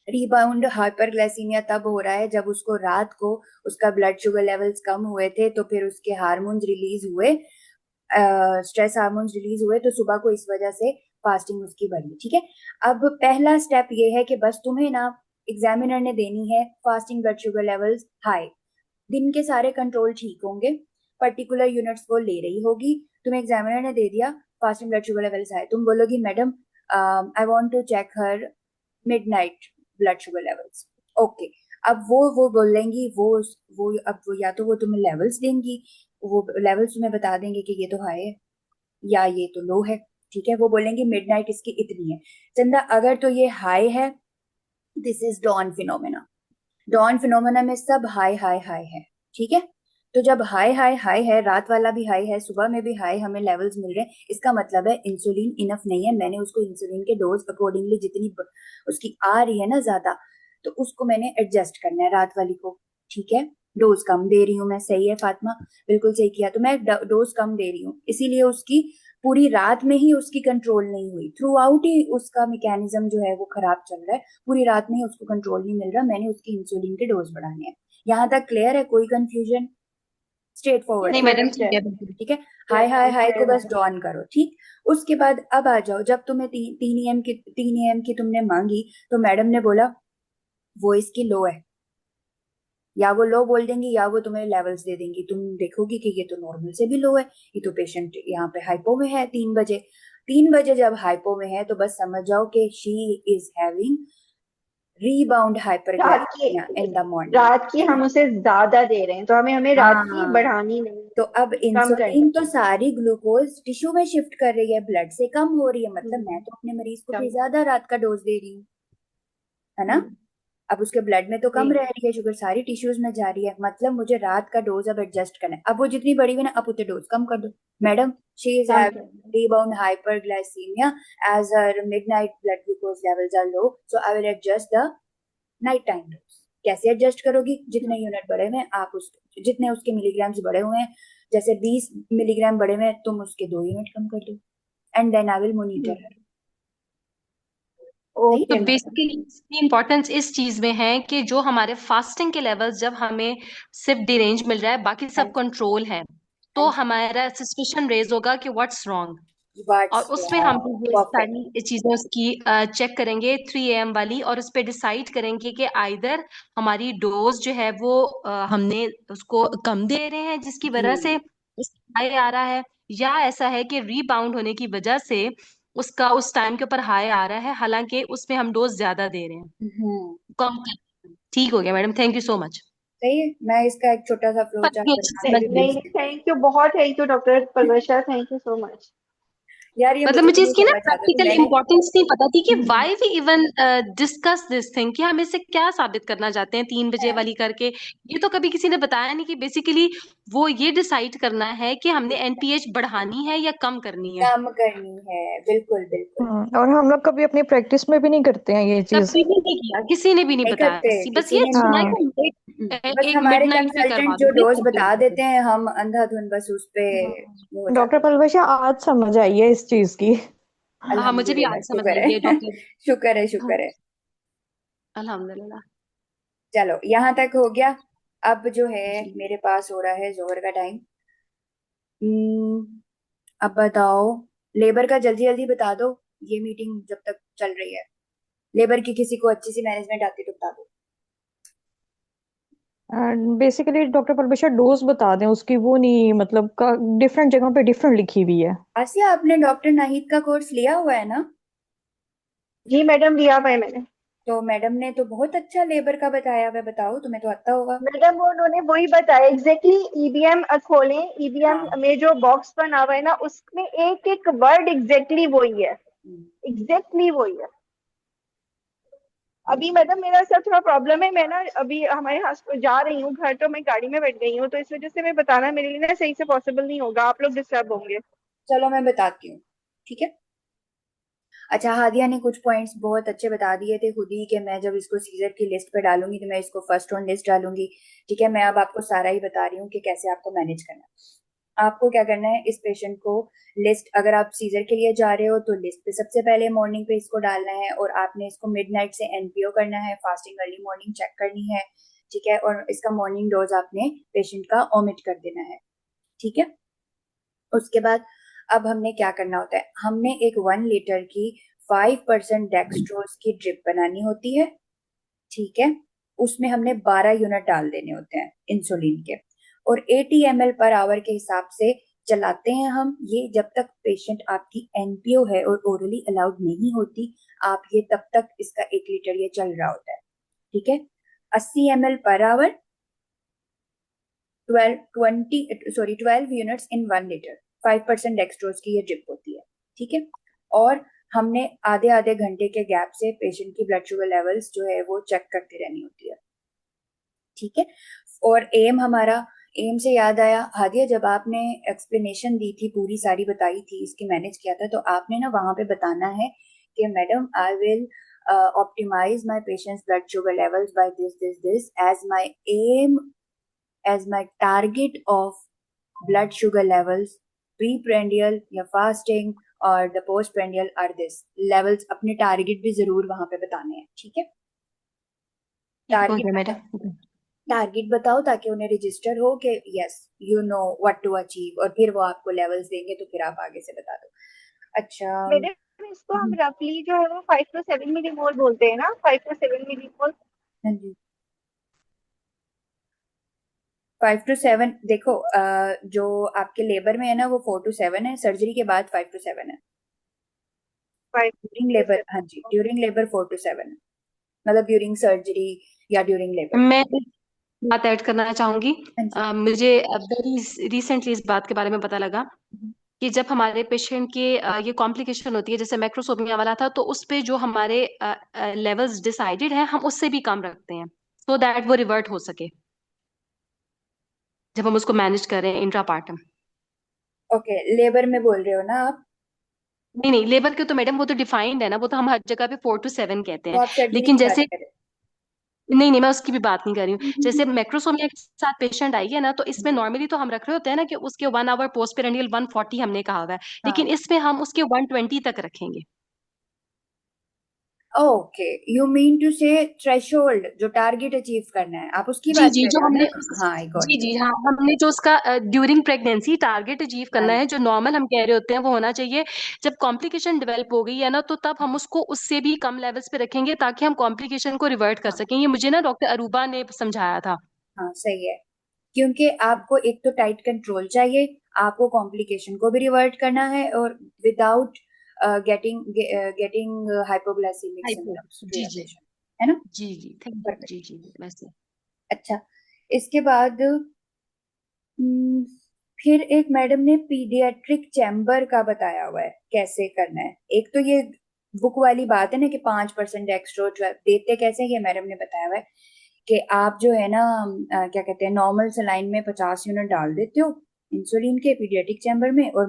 रीबाउंड हाइपरग्लाइसीमिया तब हो रहा है जब उसको रात को उसका ब्लड शुगर लेवल्स कम हुए थे तो फिर उसके हार्मोन्स रिलीज हुए, स्ट्रेस हार्मोन्स रिलीज हुए, तो सुबह को इस वजह से फास्टिंग उसकी बढ़ी। ठीक है, अब पहला स्टेप ये है कि बस तुम्हें ना एग्जामिनर ने देनी है fasting blood sugar levels high. दिन के सारे कंट्रोल ठीक होंगे, पर्टिकुलर यूनिट्स वो ले रही होगी, तुम्हें एग्जामिनर ने दे दिया fasting blood sugar levels high, तुम बोलोगी madam I want to check her midnight blood sugar levels. Okay, अब वो बोलेंगी, वो अब वो या तो वो तुम्हें लेवल्स देंगी, वो लेवल्स तुम्हें बता देंगे कि ये तो हाई है या ये तो लो है। ठीक है, वो बोलेंगे मिडनाइट इसकी इतनी है। चंदा अगर तो ये हाई है, this is dawn phenomena. Dawn phenomena में सब हाई हाई हाई है। ठीक है, तो जब हाई हाई हाई है, रात वाला भी हाई है, सुबह में भी हाई हमें लेवल्स मिल रहे हैं, इसका मतलब है इंसुलिन इनफ नहीं है। मैंने उसको इंसुलिन के डोज अकॉर्डिंगली जितनी उसकी आ रही है ना ज्यादा, तो उसको मैंने एडजस्ट करना है रात वाली को। ठीक है, डोज कम दे रही हूँ मैं, सही है फातिमा, बिल्कुल सही किया, तो मैं डोज कम दे रही हूँ, इसीलिए उसकी पूरी रात में ही उसकी कंट्रोल नहीं हुई, थ्रू आउट ही उसका मैकेनिज्म जो है वो खराब चल रहा है, पूरी रात में ही उसको कंट्रोल नहीं मिल रहा, मैंने उसकी इंसुलिन के डोज बढ़ाने हैं। यहाँ तक क्लियर है? कोई कंफ्यूजन? स्ट्रेट फॉरवर्ड यस नहीं है? मैडम, मैडम, ठीक है बिल्कुल। ठीक है, हाई हाई हाई को क्लियर बस मैडम। डॉन करो। ठीक, उसके बाद अब आ जाओ, जब तुम्हें 3 AM की तुमने मांगी तो मैडम ने बोला वो इसकी लो है, या वो लो बोल देंगी या वो तुम्हें लेवल्स दे देंगी, तुम देखोगी कि ये तो नॉर्मल से भी लो है, ये तो पेशेंट यहाँ पे हाइपो में है 3 बजे। 3 बजे जब हाइपो में है तो बस समझ जाओ कि शी इज हैविंग रीबाउंड रात की हाइपरग्लाइसेमिया इन द मॉर्निंग। रात की है हम ना? उसे ज्यादा दे रहे हैं, तो हमें हमें रात की हाँ, बढ़ानी नहीं, तो अब कम इंसुलिन करनी तो सारी ग्लूकोज टिश्यू में शिफ्ट कर रही है, ब्लड से कम हो रही है, है। मतलब मैं तो अपने मरीज को फिर कम। ज्यादा रात का डोज दे रही हूँ, है ना? हम्म, अब उसके ब्लड में तो कम जी। रह रही है शुगर, सारी टिश्यूज में जा रही है, मतलब मुझे रात का डोज अब एडजस्ट करना है। अब वो जितनी बड़ी हुई ना, अब उतने डोज कम कर दो। Madam she is come having करनी rebound hyperglycemia as her midnight blood glucose levels are low, so I will adjust the night time dose। कैसे एडजस्ट करोगी? जितने यूनिट बढ़े हुए हैं आप उस, जितने उसके मिलीग्राम्स बढ़े हुए हैं, जैसे 20 मिलीग्राम बढ़े हुए हैं, तुम उसके 2 यूनिट कम कर दो, and then I will monitor her. सही तो ओके मैडम। बेसिकली इसकी इम्पोर्टेंस इस चीज में है कि जो हमारे फास्टिंग के लेवल्स जब हमें सिर्फ डिरेंज मिल रहा है, बाकी हाँ सब कंट्रोल है, तो हमारा सस्पिशन रेज होगा कि व्हाट्स रॉन्ग, और व्हाट्स उसमें हम ये परफेक्ट। सारी चीजें उसकी चेक करेंगे 3 AM वाली, और उस पे डिसाइड करेंगे कि आइदर हमारी डोज जो है वो हमने उसको कम दे रहे हैं जिसकी वजह से हाई आ रहा है, या ऐसा है कि रीबाउंड होने की वजह से उसका उस टाइम के ऊपर हाई आ रहा है, हालांकि उसमें हम डोज ज्यादा दे रहे हैं, कम कर रहे हैं। ठीक हो गया madam, thank you so much. सही है, मैं इसका एक छोटा सा फ्लो चार्ट ये अच्छी बना समझ के भी गई। भेज नहीं, थैंक यू, बहुत thank you doctor Parwasha, thank you so much. यार ये मतलब मुझे भी मुझे नहीं इसकी ना समझ आता, तो प्रैक्टिकल मैंने इंपॉर्टेंस नहीं पता थी कि why we even discuss this thing, कि हम इससे क्या साबित करना चाहते हैं 3 बजे वाली करके। ये तो कभी किसी ने बताया नहीं कि बेसिकली वो ये डिसाइड करना है कि हमने एनपीएच बढ़ानी है या कम करनी है। काम करनी है, बिल्कुल बिल्कुल। और हम लोग कभी अपनी प्रैक्टिस में भी नहीं करते हैं ये चीज। कभी भी नहीं किया, किसी ने भी नहीं नहीं बताया, करते, बस किसी ये ने नहीं सुना हाँ। कि बस एक हमारे मिडनाइट पे करवा कंसल्टेंट जो दोगे डोज तो बता देते हैं हम अंधाधुन बस उस पे वो हो डॉक्टर जाते हैं। परवैशा आज समझ आई है इस चीज की। हाँ, मुझे भी अल्हम्दुलिल्लाह, आज समझ शुक्र आई है है। डॉक्टर। शुक्र है, शुक्र है। अल्हम्दुलिल्लाह। चलो यहाँ तक हो गया। अब जो है जी। मेरे पास हो रहा है जोहर का टाइम। अब बताओ, लेबर का जल्दी जल्दी बता दो, ये मीटिंग जब तक चल रही है। लेबर की किसी को अच्छी सी मैनेजमेंट आती तो बता दो। बेसिकली डॉक्टर परवैशा डोज बता दें उसकी, वो नहीं मतलब का डिफरेंट जगहों पे डिफरेंट लिखी हुई है। आसिया, आपने डॉक्टर नाहिद का कोर्स लिया हुआ है ना? जी मैडम, लिया हुआ है मैंने। तो मैडम ने तो बहुत अच्छा लेबर का बताया हुआ है, बताओ, तुम्हें तो आता होगा। मैडम वो उन्होंने वही बताया एग्जैक्टली, ईबीएम खोलें, ईबीएम हाँ। में जो बॉक्स बना हुआ है ना, उसमें एक एक वर्ड एग्जैक्टली वही है, हम्म, एग्जैक्टली वही है। अभी मैडम मेरा सर थोड़ा प्रॉब्लम है, मैं ना अभी हमारे हॉस्पिटल जा रही हूँ घर, तो मैं गाड़ी में बैठ गई हूँ, तो इस वजह से मैं बताना मेरे लिए ना सही से पॉसिबल नहीं होगा, आप लोग डिस्टर्ब होंगे। चलो मैं बताती हूँ, ठीक है। अच्छा, हादिया ने कुछ पॉइंट्स बहुत अच्छे बता दिए थे खुद ही कि मैं जब इसको सीजर की लिस्ट पे डालूंगी तो मैं इसको फर्स्ट ऑन लिस्ट डालूंगी। ठीक है, मैं अब आपको सारा ही बता रही हूँ कि कैसे आपको मैनेज करना है। आपको क्या करना है, इस पेशेंट को लिस्ट, अगर आप सीजर के लिए जा रहे हो तो लिस्ट पे सबसे पहले मॉर्निंग पे इसको डालना है, और आपने इसको मिडनाइट से एनपीओ करना है, फास्टिंग अर्ली मॉर्निंग चेक करनी है। ठीक है, और इसका मॉर्निंग डोज आपने पेशेंट का ओमिट कर देना है। ठीक है, उसके बाद अब हमने क्या करना होता है, हमने एक 1 लीटर की 5% डेक्सट्रोज की ड्रिप बनानी होती है। ठीक है, उसमें हमने 12 यूनिट डाल देने होते हैं इंसुलिन के, और 80 ml पर आवर के हिसाब से चलाते हैं हम ये जब तक पेशेंट आपकी एनपीओ है और ओरली अलाउड नहीं होती। आप ये तब तक इसका 1 लीटर ये चल रहा होता है। ठीक है, 80 ml per hour, 12 units in 1 litre, 5% dextrose की ये ड्रिप होती है। ठीक है, और हमने आधे आधे घंटे के गैप से पेशेंट की ब्लड शुगर लेवल्स जो है वो चेक करती रहनी होती है। ठीक है, और एम हमारा, एम से याद आया हादिया, जब आपने एक्सप्लेनेशन दी थी पूरी सारी बताई थी इसकी मैनेज किया था, तो आपने ना वहां पे बताना है कि madam I will optimise my patients blood sugar levels by this as my aim, as my target of blood sugar levels pre-prandial या fasting और the postprandial are this levels, अपने टारगेट भी जरूर वहां पे बताने हैं। ठीक है, ठीक हो गया टारगेट मैडम। टारगेट बताओ ताकि उन्हें रजिस्टर हो कि yes you know what to achieve, और फिर वो आपको लेवल्स देंगे तो फिर आप आगे से बता दो। अच्छा, मैडम इसको हम रफली जो है वो 5 to 7 मिलीमोल बोलते हैं ना, 5 to 7 मिलीमोल। हाँ जी, 5 to 7, देखो जो आपके लेबर में है ना वो 4 to 7 है, सर्जरी के बाद 5 to 7 है। 5 ड्यूरिंग to लेबर, 7। हाँ जी, ड्यूरिंग लेबर 4 to 7 है, मतलब ड्यूरिंग सर्जरी या ड्यूरिंग लेबर। मैं एक बात ऐड करना चाहूंगी। हाँ जी। मुझे वेरी रिसेंटली इस बात के बारे में पता लगा कि जब हमारे पेशेंट के ये कॉम्प्लिकेशन होती है, जैसे मैक्रोसोमिया वाला था, तो उस पे जो हमारे लेवल्स डिसाइडेड हैं हम उससे भी कम रखते हैं, सो दैट वो रिवर्ट हो सके जब हम उसको मैनेज कर रहे हैं इंट्रापार्टम। ओके, लेबर में बोल रहे हो ना आप? नहीं नहीं, लेबर के तो मैडम वो तो डिफाइंड है ना, वो तो हम हर जगह पे 4 to 7 कहते तो हैं। आप सर्जरी लेकिन की बात जैसे करें। नहीं नहीं, मैं उसकी भी बात नहीं कर रही हूँ। जैसे मैक्रोसोमिया के साथ पेशेंट आई है ना, तो इसमें नॉर्मली तो हम रख रहे होते हैं ना कि उसके 1 आवर पोस्ट पेरिनियल 140 हमने कहा हुआ है, हाँ, लेकिन इसमें हम उसके 120 तक रखेंगे। ओके, यू मीन टू से थ्रेशोल्ड, जो टारगेट अचीव करना है, आप उसकी जी बात जी कर जो रहे हो हमने ना? हाँ, आई गॉट जी यू। जी हाँ हमने जो उसका ड्यूरिंग प्रेगनेंसी टारगेट अचीव करना है, जो नॉर्मल हम कह रहे होते हैं वो होना चाहिए। जब कॉम्प्लिकेशन डेवलप हो गई है ना, तो तब हम उसको उससे भी कम लेवल्स पे रखेंगे ताकि हम कॉम्प्लिकेशन को रिवर्ट कर हाँ सकें। ये मुझे ना डॉक्टर अरूबा ने समझाया था। हाँ, सही है, क्योंकि आपको एक तो टाइट कंट्रोल चाहिए, आपको कॉम्प्लिकेशन को भी रिवर्ट करना है, और without getting getting hypoglycaemic hypo symptoms to जी योर जी पेशेंट, है ना? जी थैंक यू परफेक्ट। जी वैसे अच्छा, इसके बाद हम्म, फिर एक मैडम ने पीडियाट्रिक चैम्बर का बताया हुआ है कैसे करना है। एक तो ये बुक वाली बात है ना कि 5% एक्स्ट्रा देते कैसे हैं, ये मैडम ने बताया हुआ है कि आप जो है ना क्या कहते हैं, नॉर्मल सलाइन में 50 यूनिट डाल देते हो इंसुलिन के पीडियाट्रिक चैम्बर में, और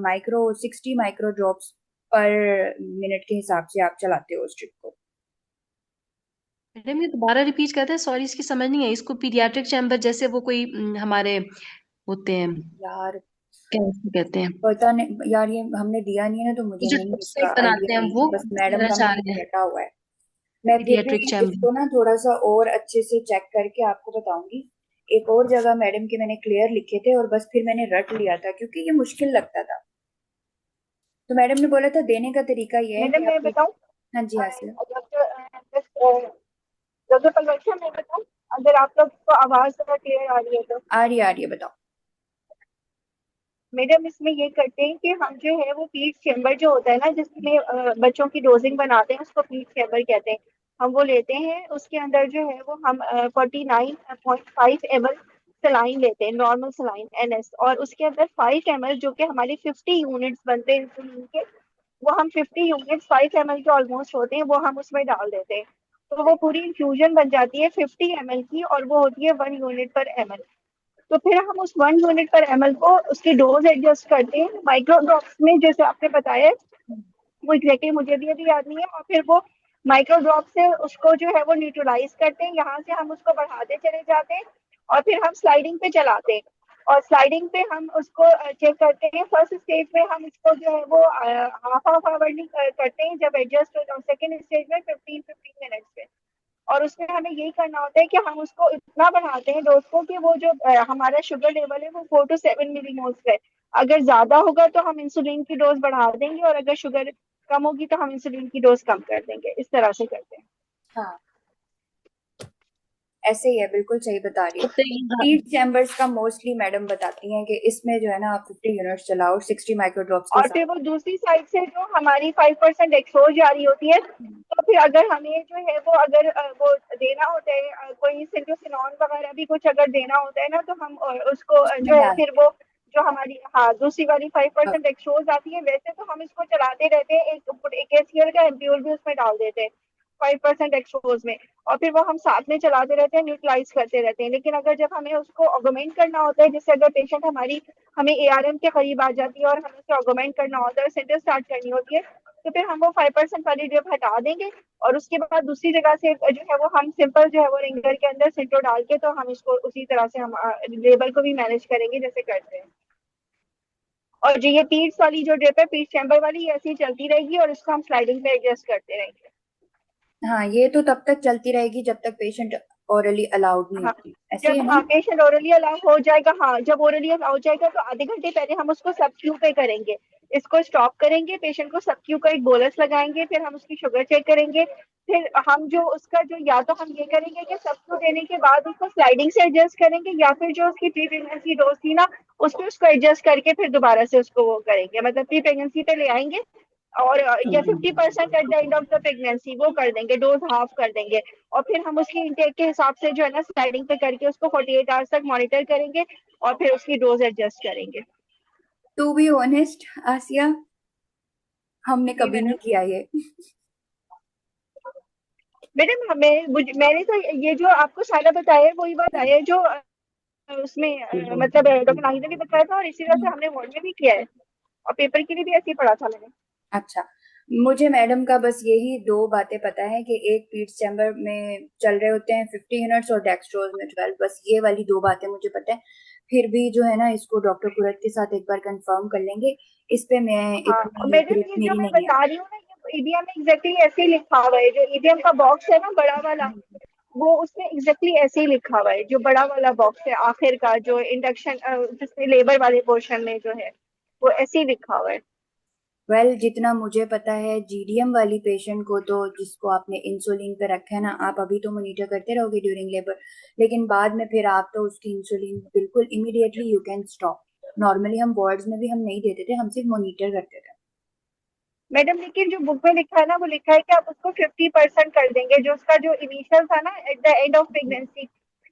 60 माइक्रो ड्रॉप्स पर मिनट के हिसाब से आप चलाते हो स्ट्रिप को। मैडम ये दोबारा रिपीट करते हैं, सॉरी इसकी समझ नहीं आई। इसको पीडियाट्रिक चैम्बर जैसे वो कोई हमारे होते हैं, यार कैसे कहते हैं, पता नहीं यार, ये हमने दिया नहीं है ना, तो वो मुझे जो नहीं इसका वेबसाइट बनाते आइडिया हैं नहीं है, वो बस मैडम कहना का चाह मेरे रहे को हैं रटा हुआ है। मैं फिर भी पीडियाट्रिक चैम्बर। इसको ना थोड़ा सा और अच्छे से चेक करके आपको बताऊंगी। एक और जगह मैडम के मैंने क्लियर लिखे थे, और बस फिर मैंने रट लिया था क्योंकि ये मुश्किल लगता था। तो मैडम ने बोला था देने का तरीका ये है मैडम कि मैं आप। बताऊं, हाँ जी, आसिया। डॉक्टर पलवैया मैं बताऊं, अगर आप लोग को आवाज थोड़ा क्लियर आ रही है तो। आ रही है, बताओ। मैडम इसमें ये करते हैं कि हम जो है वो पीट चैम्बर जो होता है ना, जिसमें बच्चों की डोजिंग बनाते हैं, उसको पीट चैम्बर कहते हैं। हम वो लेते हैं, उसके अंदर जो है वो हम 49.5 ml सलाइन लेते हैं, नॉर्मल सलाइन NS, और उसके अंदर 5 ml जो कि हमारी 50 यूनिट्स बनते हैं इंसुलिन के, वो हम 50 यूनिट्स 5 ml के ऑलमोस्ट होते हैं, वो हम उसमें डाल देते हैं। तो वो पूरी इंफ्यूजन बन जाती है 50 ml की, और वो होती है 1 यूनिट पर ml। तो फिर हम उस 1 यूनिट पर ml को उसकी डोज एडजस्ट करते हैं माइक्रो ड्रॉप्स में, जैसे आपने बताया। वो एग्जैक्टली मुझे भी अभी याद नहीं है। और फिर वो माइक्रो ड्रॉप से उसको जो है वो न्यूट्रलाइज करते हैं, यहाँ से हम उसको बढ़ाते चले जाते हैं, और फिर हम स्लाइडिंग पे चलाते हैं। और स्लाइडिंग पे हम उसको चेक करते हैं। फर्स्ट स्टेज में हम इसको जो है वो हाफ हाफ आवरली करते हैं, जब एडजस्ट हो जाए। सेकेंड स्टेज में 15-15 मिनट्स पे। और उसमें हमें यही करना होता है कि हम उसको इतना बढ़ाते हैं डोज को कि वो जो हमारा शुगर लेवल है वो 4 to 7 मिलीमोल्स है। अगर ज्यादा होगा तो हम इंसुलिन की डोज बढ़ा देंगे, और अगर शुगर कम होगी तो हम इंसुलिन की डोज कम कर देंगे। इस तरह से करते हैं। हाँ, ऐसे ही है, बिल्कुल सही बता रही हो। तो ये पीट चैम्बर्स का मोस्टली मैडम बताती हैं कि इसमें जो है ना आप 50 यूनिट्स चलाओ 60 माइक्रो ड्रॉप्स के और फिर साथ। वो दूसरी साइड से जो हमारी 5% एक्सोज जारी होती है, तो फिर अगर हमें जो है वो अगर वो देना होता है, कोई सिंटोसिनॉन वगैरह भी कुछ अगर देना होता है ना, तो हम उसको उसमें जो है डाल फिर वो जो हमारी हाँ दूसरी वाली अब 5% एक्सोज आती है, वैसे तो हम इसको चलाते रहते हैं। एक HCl का एम्प्यूल भी उसमें डाल देते हैं 5% एक्सपोज में, और फिर वो हम साथ में चलाते रहते हैं, न्यूट्रलाइज करते रहते हैं। लेकिन अगर जब हमें उसको ऑगमेंट करना होता है, जैसे अगर पेशेंट हमारी हमें ARM के करीब आ जाती है और हमें उसे ऑगमेंट करना होता है, सेंटर स्टार्ट करनी होती है, तो फिर हम वो 5% वाली ड्रिप हटा देंगे, और उसके बाद दूसरी जगह से जो है वो हम सिंपल जो है वो रिंगर के अंदर सिंटो डाल के, तो हम इसको उसी तरह से हम लेबल को भी मैनेज करेंगे जैसे करते हैं। और जो ये पीट्स वाली जो ड्रिप है, पीट चैम्बर वाली, ऐसी ही चलती रहेगी, और इसको हम स्लाइडिंग पे एडजस्ट करते रहेंगे। हाँ, ये तो तब तक चलती रहेगी जब तक पेशेंट ओरली अलाउड नहीं हाँ, होती, ऐसे ही जब है ना? पेशेंट ओरली अलाउ हो जाएगा, हाँ जब ओरली अलाउ हो जाएगा तो आधे घंटे पहले हम उसको सब क्यू पे करेंगे। इसको स्टॉप करेंगे, पेशेंट को सब क्यू का एक बोलस लगाएंगे, फिर हम उसकी शुगर चेक करेंगे। फिर हम जो उसका जो, या तो हम ये करेंगे कि सब क्यू देने के बाद उसको स्लाइडिंग से एडजस्ट करेंगे, या फिर जो उसकी प्री प्रेगनेंसी डोज थी ना, उस पर उसको एडजस्ट करके फिर दोबारा से उसको वो करेंगे, मतलब प्री प्रेगनेंसी पे ले आएंगे, और या 50% at the end of the pregnancy वो कर देंगे, डोज हाफ कर देंगे। और फिर हम उसकी इंटेक के हिसाब से जो है ना स्लाइडिंग पे करके उसको 48 आवर्स तक मॉनिटर करेंगे, और फिर उसकी डोज एडजस्ट करेंगे। टू बी ऑनेस्ट आसिया, हमने जी कभी नहीं मैडम। किया ये। मैडम मैंने तो ये जो आपको सारा बताया है वही बताया है जो उसमें मतलब डॉक्टर नाहिदा ने बताया था, और इसी तरह से हमने वार्ड में भी किया है, और पेपर के लिए भी ऐसे ही पढ़ा था मैंने। अच्छा, मुझे मैडम का बस यही दो बातें पता है कि एक पीट चैम्बर में चल रहे होते हैं 50 यूनिट्स और डेक्स्ट्रोज में 12, बस ये वाली दो बातें मुझे पता है। फिर भी जो है ना इसको डॉक्टर कुरत के साथ एक बार कंफर्म कर लेंगे, इस पे मैं हाँ, और इतनी मैडम ग्रिप ये जो मेरी मैं नहीं है। बता रही हूँ ना, ईबीएम में एग्जैक्टली ऐसे ही लिखा हुआ है, जो ईबीएम का बॉक्स है ना बड़ा वाला, वो उसमें एग्जैक्टली ऐसे ही लिखा हुआ है, जो बड़ा वाला बॉक्स है आखिर का, जो इंडक्शन जिसमें लेबर वाले पोर्शन में जो है वो ऐसे ही लिखा हुआ है। वेल जितना मुझे पता है जीडीएम वाली पेशेंट को तो, जिसको आपने इंसुलिन पे रखा है ना, आप अभी तो मॉनिटर करते रहोगे ड्यूरिंग लेबर, लेकिन बाद में फिर आप तो उसकी इंसुलिन बिल्कुल immediately you can stop. Normally हम वार्ड्स में भी हम नहीं देते थे, हम सिर्फ मॉनिटर करते थे। मैडम लेकिन जो बुक में लिखा है ना, वो लिखा है कि आप उसको 50% कर देंगे, जो उसका जो इनिशियल था ना at the end of pregnancy,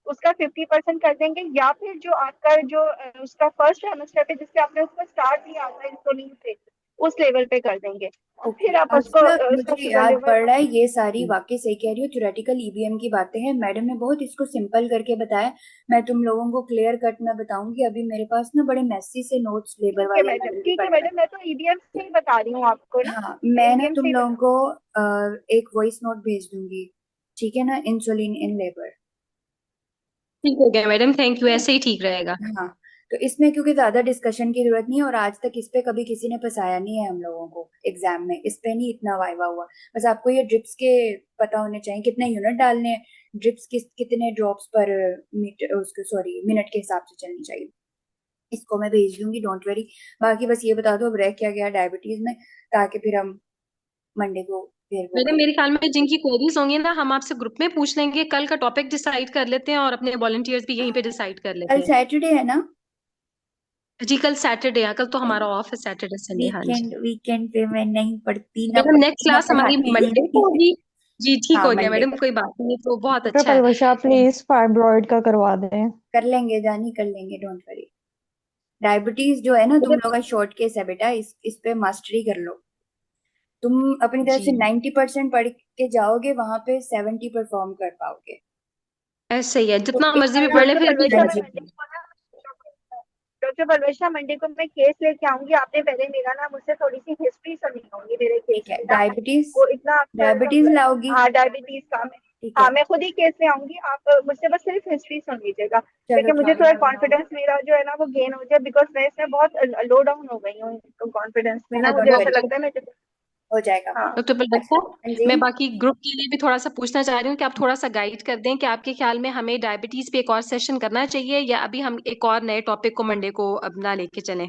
उसका 50% कर देंगे, या फिर जो आपका जो उसका फर्स्ट ट्राइमेस्टर पे जिससे आपने उसको स्टार्ट किया था इंसुलिन से, उस लेवल पे कर देंगे, और फिर आप उसको उसका मुझे शुगर याद लेवल। पड़ रहा है ये सारी वाकई सही कह रही हो, थ्योरेटिकल ईबीएम की बातें हैं, मैडम ने बहुत इसको सिंपल करके बताया। मैं तुम लोगों को क्लियर कट में बताऊंगी, अभी मेरे पास ना बड़े मैसी से नोट्स लेबर वाले ठीक है मैडम, मैं तो ईबीएम से ही बता रही हूँ आपको ना। हाँ, मैं ना ईबीएम तुम से ही लोगों को एक वॉइस नोट भेज दूंगी, ठीक है ना, इंसुलिन इन लेबर। ठीक हो गया मैडम, थैंक यू, ऐसे ही ठीक रहेगा। हाँ, तो इसमें क्योंकि ज्यादा डिस्कशन की जरूरत नहीं है, और आज तक इस पे कभी किसी ने फंसाया नहीं है हम लोगों को एग्जाम में, इस पे नहीं इतना वाइवा हुआ। बस आपको ये ड्रिप्स के पता होने चाहिए, कितने यूनिट डालने हैं, ड्रिप्स कितने ड्रॉप्स पर मीटर उसके सॉरी मिनट के हिसाब से चलनी चाहिए। इसको मैं भेज दूंगी, डोंट वरी। बाकी बस ये बता दो अब रह क्या गया डायबिटीज में, ताकि फिर हम मंडे को फिर वो मैडम मेरे ख्याल में जिनकी क्वेरीज होंगी ना, हम आपसे ग्रुप में पूछ लेंगे, कल का टॉपिक डिसाइड कर लेते हैं और अपने वॉलंटियर्स भी यहीं पे डिसाइड कर लेते कल हैं। सैटरडे है ना? जी कल सैटरडे है, कल तो हमारा ऑफ है, सैटरडे संडे। हाँ जी वीकेंड पे मैं नहीं पढ़ती, ना मैडम, नेक्स्ट पढ़ती ना क्लास हमारी पढ़ाती। मंडे को होगी। जी ठीक हाँ, हो गया मंडे मैडम, को कोई बात नहीं, तो बहुत डॉक्टर अच्छा है। पलवशा प्लीज फाइब्रॉइड का करवा दें। कर लेंगे जानी, कर लेंगे, डोंट वरी। डायबिटीज जो है ना तुम लोग का शॉर्ट केस है बेटा, इस पे मास्टरी कर लो। तुम अपनी तरफ जी से 90% पढ़ के जाओगे, वहां पे 70 परफॉर्म कर पाओगे। ऐसे ही है, तो जितना मर्जी भी इतना, पढ़ ले फिर भी हाँ डॉक्टर जी, परवेशा मंडे को मैं केस लेके आऊंगी, आपने पहले मेरा ना मुझसे थोड़ी सी हिस्ट्री सुननी होगी मेरे केस ठीक है। की ना, डायबिटीज, वो इतना डायबिटीज लाओगी? हाँ डायबिटीज का मैं, ठीक हाँ है, मैं खुद ही केस ले आऊंगी, आप मुझसे बस सिर्फ हिस्ट्री सुन लीजिएगा, चलो ताकि मुझे ठीक थोड़ा है, कॉन्फिडेंस मेरा जो है ना वो गेन हो जाए, बिकॉज मैं इसमें बहुत लो डाउन हो गई हूँ कॉन्फिडेंस में ना, मुझे ऐसा लगता है मैं, हो जाएगा। हाँ डॉक्टर बलदत्ता, हाँ जी, मैं बाकी ग्रुप के लिए भी थोड़ा सा पूछना चाह रही हूँ कि आप थोड़ा सा गाइड कर दें कि आपके ख्याल में हमें डायबिटीज पे एक और सेशन करना चाहिए, या अभी हम एक और नए टॉपिक को मंडे को अपना लेके चलें।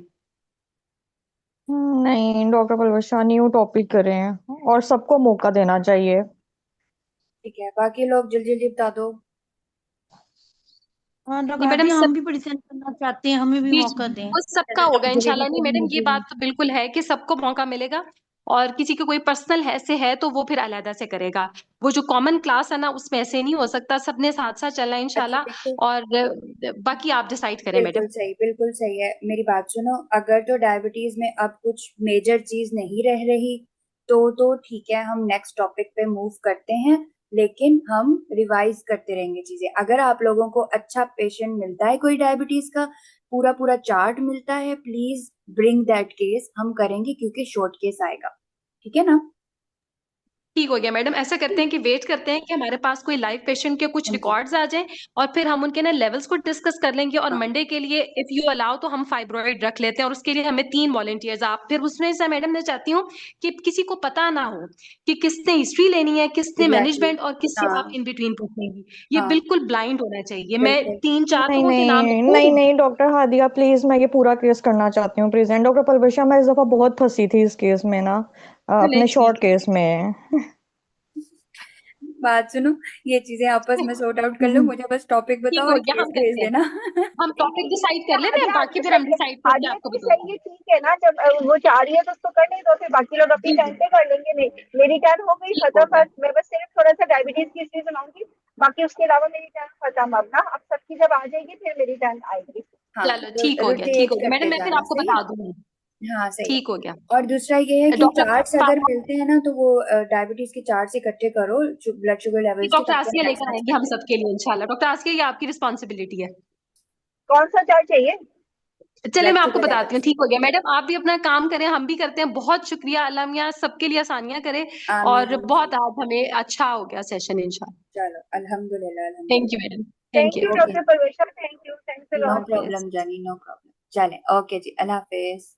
नहीं डॉक्टर पलवशा, न्यू टॉपिक करें और सबको मौका देना चाहिए। ठीक है, बाकी लोग जल्दी जल्दी बता दो। हाँ नहीं लगा मैडम, दिए, सब हम भी प्रेजेंट करना चाहते हैं, हमें भी जी मौका दें। वो सबका होगा इंशाल्लाह। नहीं मैडम, ये बात तो बिल्कुल है कि सबको मौका मिलेगा, और किसी को कोई पर्सनल है तो वो फिर अलहदा से करेगा। वो जो कॉमन क्लास है ना, उसमें ऐसे नहीं हो सकता, सबने साथ साथ चलना है अच्छा इंशाल्लाह। देखो, और बाकी आप डिसाइड करें मैडम। बिल्कुल सही है, मेरी बात सुनो। अगर तो डायबिटीज में अब कुछ मेजर चीज नहीं रह रही, तो ठीक है, हम नेक्स्ट टॉपिक पे मूव करते हैं, लेकिन हम रिवाइज करते रहेंगे चीजें। अगर आप लोगों को अच्छा पेशेंट मिलता है कोई डायबिटीज का, पूरा पूरा चार्ट मिलता है, प्लीज ब्रिंग दैट केस, हम करेंगे क्योंकि शॉर्ट केस आएगा, ठीक है ना? ठीक हो गया मैडम, ऐसा करते हैं कि वेट करते हैं कि हमारे पास कोई लाइव पेशेंट के कुछ हाँ जी, रिकॉर्ड्स आ जाएं, और फिर हम उनके ना लेवल्स को डिस्कस कर लेंगे, और हाँ, मंडे के लिए इफ यू अलाउ तो हम फाइब्रॉइड रख लेते हैं, और उसके लिए हमें 3 वॉलेंटियर्स। आप फिर उसमें से मैडम मैं चाहती हूँ कि किसी को पता ना हो कि किसने हिस्ट्री लेनी है, किसने एग्जैक्टली, मैनेजमेंट, और किससे आप हाँ, इन बिटवीन पूछेंगी। ये हाँ, बिल्कुल ब्लाइंड होना चाहिए। मैं बिल्कुल। 3-4 नहीं लोगों के नाम नहीं नहीं रखूंगी। नहीं डॉक्टर हादिया प्लीज, मैं ये पूरा केस करना चाहती हूँ प्रेजेंट। डॉक्टर पलवशा मैं इस दफा बहुत फंसी थी इस केस में ना, चले अपने शॉर्ट ठीक है, केस में। बात सुनो, ये चीजें आपस में सॉर्ट आउट कर लो, मुझे बस टॉपिक ठीक बताओ हो और गया, केस हम भेज करते हैं। देना। हम टॉपिक डिसाइड कर लेते हैं, हादिया बाकी आपकी फिर हम सही है, डिसाइड करके हादिया आपको की बताते सही हैं। है, ठीक है ना, जब वो चाह रही है तो उसको करने दो, फिर बाकी लोग अपनी जी टाइम जी पे कर लेंगे। मेरी टाइम हो गई ठीक हो गया। फटाफट, मैं बस सिर्फ थोड़ा सा डायबिटीज की हिस्ट्री सुनाऊंगी, बाकी उसके अलावा मेरी टाइम खत्म। अब ना अब सबकी जब आ जाएगी फिर मेरी टाइम आएगी। हाँ, चलो तो ठीक हो गया, ठीक रोटेट हो गया मैडम, करते मैं फिर जाना, आपको सही है। बता दूंगी। हाँ सही है। ठीक हो गया और दूसरा ये है कि डॉक्टर चार्ट्स अगर पापा। मिलते हैं ना, तो वो डायबिटीज के चार्ट्स इकट्ठे करो, ब्लड शुगर लेवल्स के, डॉक्टर ताकि हम आसिया नेक्स्ट लेकर मैच आएंगे कर हम लें। सबके लिए इंशाल्लाह। डॉक्टर आसिया, ये आपकी रिस्पॉन्सिबिलिटी है। कौन सा चार्ट चाहिए? चलिए ब्लड मैं आपको शुगर बताती हूँ। लेवल्स। ठीक हो गया मैडम, आप भी अपना काम करें, हम भी करते हैं। बहुत शुक्रिया, अल्लाह मियाँ सबके लिए आसानियां करे। और आमीन। बहुत आज हमें अच्छा हो गया सेशन इंशाल्लाह। चलो, अल्हम्दुलिल्लाह थैंक यू अल्हम्दुलिल्लाह। Madam, thank thank you. You okay, doctor Parwesha, thank you, thanks a no lot. हाफिज। प्रॉब्लम जानी, नो प्रॉब्लम। चलें, ओके जी, अल्लाह हाफिज।